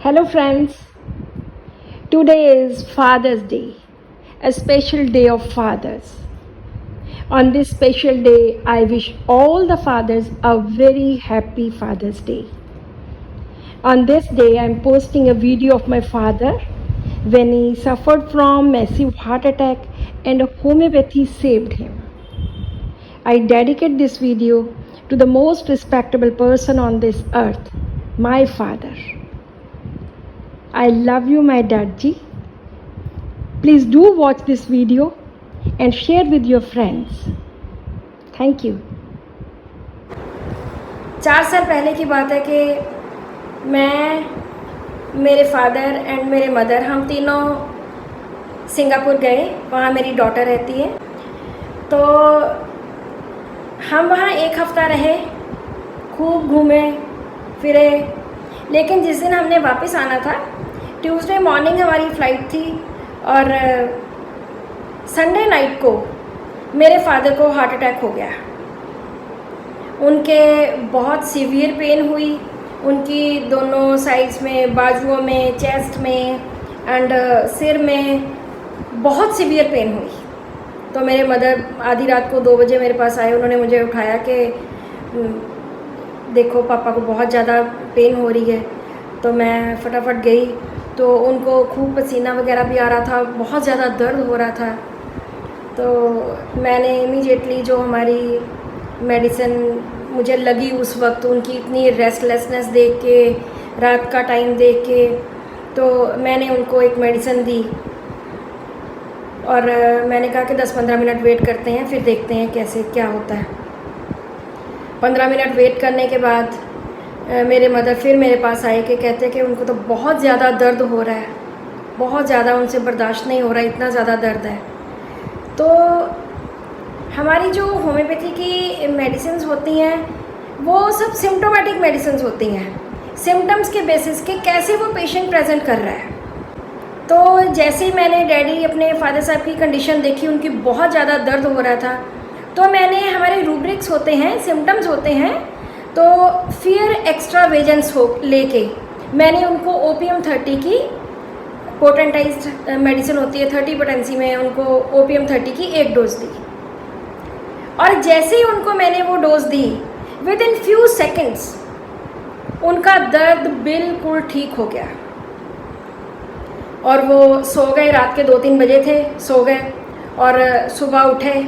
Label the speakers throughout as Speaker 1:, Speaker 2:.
Speaker 1: Hello, friends. Today is Father's Day, a special day of fathers. On this special day, I wish all the fathers a very happy Father's Day. On this day, I am posting a video of my father when he suffered from massive heart attack and homeopathy saved him. I dedicate this video to the most respectable person on this earth, my father. I love you, my dadji. Please do watch this video and share with your friends. Thank you. 4 साल पहले की बात है कि मैं, मेरे father and मेरे mother, हम तीनों सिंगापुर गए. वहाँ मेरी डॉटर रहती है. तो हम वहाँ 1 हफ़्ता रहे, खूब घूमे फिरे. लेकिन जिस दिन हमने वापस आना था, ट्यूसडे मॉर्निंग हमारी फ़्लाइट थी और संडे नाइट को मेरे फादर को हार्ट अटैक हो गया. उनके बहुत सीवियर पेन हुई. उनकी दोनों साइड्स में, बाजुओं में, चेस्ट में एंड सिर में बहुत सीवियर पेन हुई. तो मेरे मदर आधी रात को 2 बजे मेरे पास आए. उन्होंने मुझे उठाया कि देखो पापा को बहुत ज़्यादा पेन हो रही है. तो मैं फटाफट गई तो उनको खूब पसीना वगैरह भी आ रहा था, बहुत ज़्यादा दर्द हो रहा था. तो मैंने इमीडिएटली जो हमारी मेडिसिन मुझे लगी उस वक्त, उनकी इतनी रेस्टलेसनेस देख के, रात का टाइम देख के, तो मैंने उनको एक मेडिसिन दी और मैंने कहा कि 10-15 मिनट वेट करते हैं, फिर देखते हैं कैसे क्या होता है. 15 मिनट वेट करने के बाद मेरे मदर फिर मेरे पास आए कि कहते कि उनको तो बहुत ज़्यादा दर्द हो रहा है, बहुत ज़्यादा उनसे बर्दाश्त नहीं हो रहा, इतना ज़्यादा दर्द है. तो हमारी जो होम्योपैथी की मेडिसिन्स होती हैं वो सब सिम्टोमेटिक मेडिसिन्स होती हैं, सिम्टम्स के बेसिस के कैसे वो पेशेंट प्रेजेंट कर रहा है. तो जैसे ही मैंने डैडी अपने फादर साहब की कंडीशन देखी, उनकी बहुत ज़्यादा दर्द हो रहा था, तो मैंने, हमारे रूब्रिक्स होते हैं, सिम्टम्स होते हैं, तो फियर एक्स्ट्रा वेजेंस हो लेके मैंने उनको ओपीएम 30 की पोटेंटाइज्ड मेडिसिन होती है, 30 पोटेंसी में, उनको ओपीएम 30 की 1 डोज दी. और जैसे ही उनको मैंने वो dose the, with in few seconds उनका दर्द बिल्कुल ठीक हो गया और वो सो गए. रात के 2-3 बजे थे, सो गए और सुबह उठे.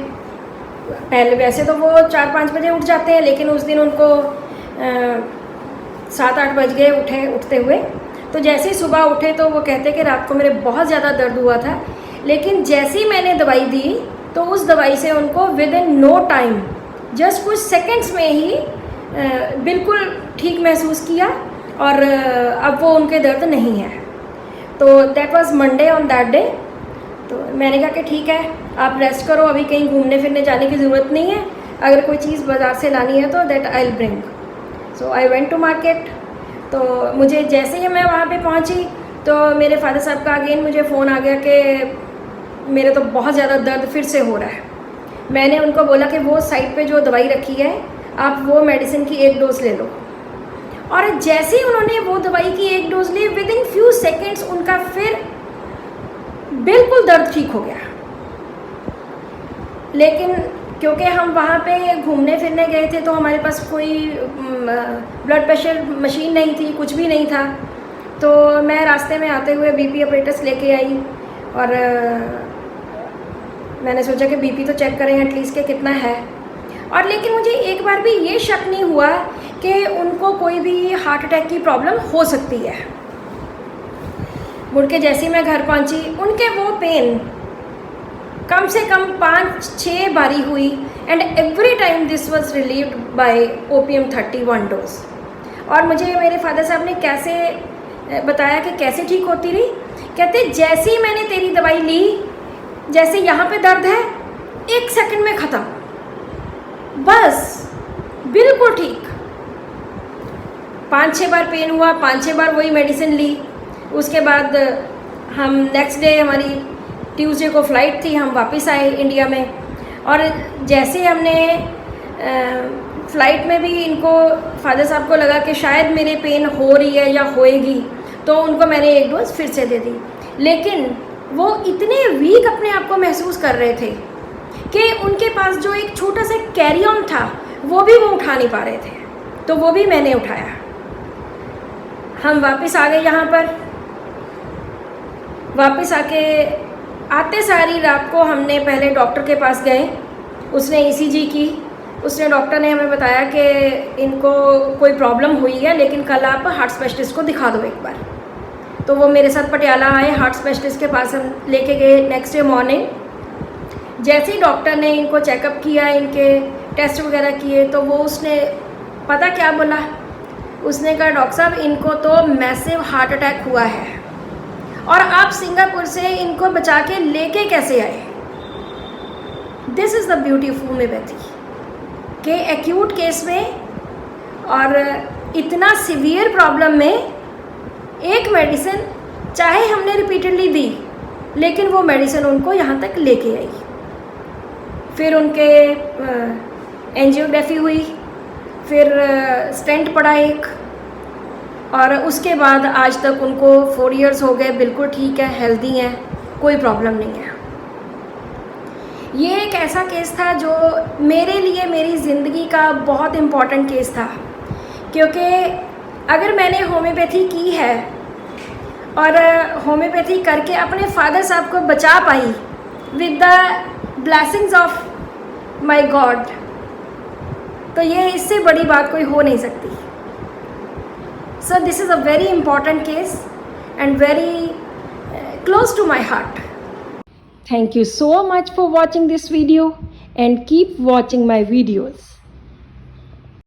Speaker 1: पहले वैसे तो वो 4-5 बजे उठ जाते हैं, लेकिन उस दिन उनको 7-8 बज गए उठते हुए. तो जैसे ही सुबह उठे तो वो कहते कि रात को मेरे बहुत ज़्यादा दर्द हुआ था, लेकिन जैसे ही मैंने दवाई दी तो उस दवाई से उनको within no time, just कुछ सेकंड्स में ही बिल्कुल ठीक महसूस किया और अब वो उनके दर्द नहीं है. तो that was Monday on that day. तो मैंने कहा कि ठीक है, आप रेस्ट करो, अभी कहीं घूमने फिरने जाने की ज़रूरत नहीं है. अगर कोई चीज़ बाज़ार से लानी है तो that I will bring. So I went to market. तो मुझे जैसे ही मैं वहाँ पे पहुँची तो मेरे फादर साहब का अगेन मुझे फ़ोन आ गया कि मेरे तो बहुत ज़्यादा दर्द फिर से हो रहा है. मैंने उनको बोला कि वो साइड पे जो दवाई रखी है, आप वो मेडिसिन की 1 डोज़ ले लो. और जैसे ही उन्होंने वो दवाई की 1 डोज़ ली, विद इन फ्यू सेकेंड्स उनका फिर बिल्कुल दर्द ठीक हो गया. लेकिन क्योंकि हम वहाँ पे घूमने फिरने गए थे तो हमारे पास कोई ब्लड प्रेशर मशीन नहीं थी, कुछ भी नहीं था. तो मैं रास्ते में आते हुए बीपी अपरेटस लेके आई और मैंने सोचा कि बीपी तो चेक करें एटलीस्ट कि कितना है. और लेकिन मुझे एक बार भी ये शक नहीं हुआ कि उनको कोई भी हार्ट अटैक की प्रॉब्लम हो सकती है. मुड़ के जैसे ही मैं घर पहुंची, उनके वो पेन कम से कम 5-6 बारी हुई and every time this was relieved by OPM 31 dose. और मुझे मेरे फादर साहब ने कैसे बताया कि कैसे ठीक होती रही. कहते जैसे ही मैंने तेरी दवाई ली, जैसे यहाँ पे दर्द है 1 सेकंड में ख़त्म, बस बिल्कुल ठीक. 5-6 बार पेन हुआ, 5-6 बार वही मेडिसिन ली. उसके बाद हम नेक्स्ट डे, हमारी ट्यूसडे को फ़्लाइट थी, हम वापस आए इंडिया में. और जैसे हमने फ़्लाइट में भी इनको, फादर साहब को लगा कि शायद मेरे पेन हो रही है या होएगी, तो उनको मैंने एक डोज फिर से दे दी, लेकिन वो इतने वीक अपने आप को महसूस कर रहे थे कि उनके पास जो एक छोटा सा कैरी ऑन था वो भी वो उठा नहीं पा रहे थे, तो वो भी मैंने उठाया। हम वापस आ गए यहाँ पर। वापस आके आते सारी रात को हमने पहले डॉक्टर के पास गए, उसने ECG की। उसने डॉक्टर ने हमें बताया कि इनको कोई प्रॉब्लम हुई है, लेकिन कल आप हार्ट स्पेशलिस्ट को दिखा दो एक बार। तो वो मेरे साथ पटियाला आए, हार्ट स्पेशलिस्ट के पास हम लेके गए नेक्स्ट डे मॉर्निंग। जैसे ही डॉक्टर ने इनको चेकअप किया, इनके टेस्ट वगैरह किए, तो वो उसने पता क्या बोला, उसने कहा डॉक्टर साहब इनको तो मैसिव हार्ट अटैक हुआ है और आप सिंगापुर से इनको बचा के लेके कैसे आए। This is the beauty of homeopathy के एक्यूट केस में और इतना सीवियर प्रॉब्लम में एक मेडिसिन चाहे हमने रिपीटेडली दी, लेकिन वो मेडिसिन उनको यहाँ तक लेके आई। फिर उनके एंजियोग्राफी हुई, फिर स्टेंट पड़ा एक, और उसके बाद आज तक उनको 4 इयर्स हो गए, बिल्कुल ठीक है, हेल्दी हैं, कोई प्रॉब्लम नहीं है। ये एक ऐसा केस था जो मेरे लिए मेरी ज़िंदगी का बहुत इम्पॉर्टेंट केस था, क्योंकि अगर मैंने होम्योपैथी की है और होम्योपैथी करके अपने फादर साहब को बचा पाई with the blessings of my God, तो ये इससे बड़ी बात कोई हो नहीं सकती। So this is a very important case and very close to my heart. Thank you so much for watching this video and keep watching my videos.